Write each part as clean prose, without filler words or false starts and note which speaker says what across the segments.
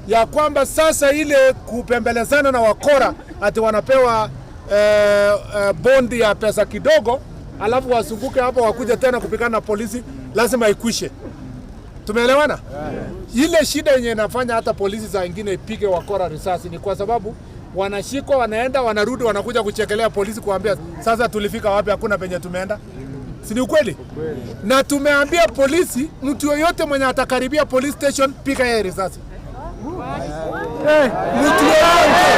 Speaker 1: ya kwamba sasa ile kupembelezana na wakora ati wanapewa bondi ya pesa kidogo alafu wasunguke hapo wakuja tena kupigana na polisi, lazima ikwishe. Tumeelewana? Ile shida yenye inafanya hata polisi za wengine ipige wakora risasi ni kwa sababu wanashikwa, wanaenda, wanarudi, wanakuja kuchekelea polisi kuambia sasa tulifika wapi, hakuna penye tumeenda. Si ni ukweli? Na tumeambia polisi mtu yoyote mwenye atakaribia police station piga yeye risasi. Mtu yoyote.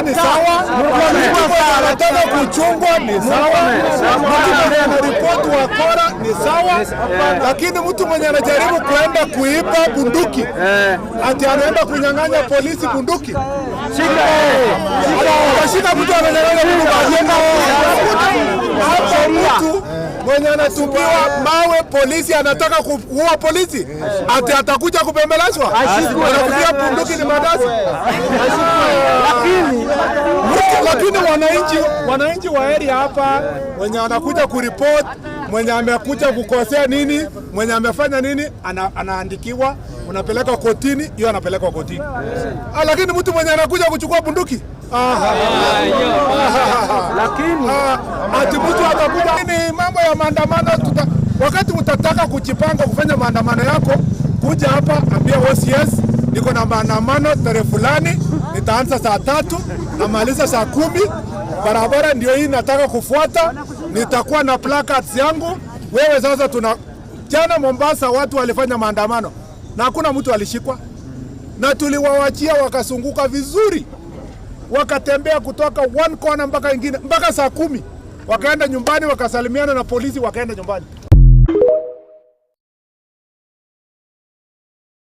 Speaker 1: Ni sawa, anataka kuchungwa ni sawa, mtu mwenye anaripoti wakora ni sawa, lakini mtu mwenye anajaribu kuenda kuiba bunduki ati anaenda kunyang'anya polisi bunduki, shika mtu ananyang'anya bunduki, mtu mwenye anatupiwa mawe polisi anataka kuua polisi ati atakuja kupembelezwa, anakuja bunduki ni madasi. Lakini wananchi wa area hapa mwenye anakuja kuripoti, mwenye amekuja kukosea nini, mwenye amefanya nini, anaandikiwa, unapeleka kotini, hiyo anapelekwa kotini. Lakini mtu mwenye anakuja kuchukua bunduki lakini ati mtu atakuja ni mambo ya maandamano. Wakati utataka kujipanga kufanya maandamano yako, kuja hapa ambia OCS niko na maandamano tarehe fulani, nitaanza saa 3 na maliza saa 10, barabara ndio hii nataka kufuata, nitakuwa na placards yangu. Wewe sasa jana Mombasa watu walifanya maandamano na hakuna mtu alishikwa, na tuliwawachia wakasunguka vizuri, wakatembea kutoka one corner mpaka ingine mpaka saa 10, wakaenda nyumbani, wakasalimiana na polisi, wakaenda nyumbani.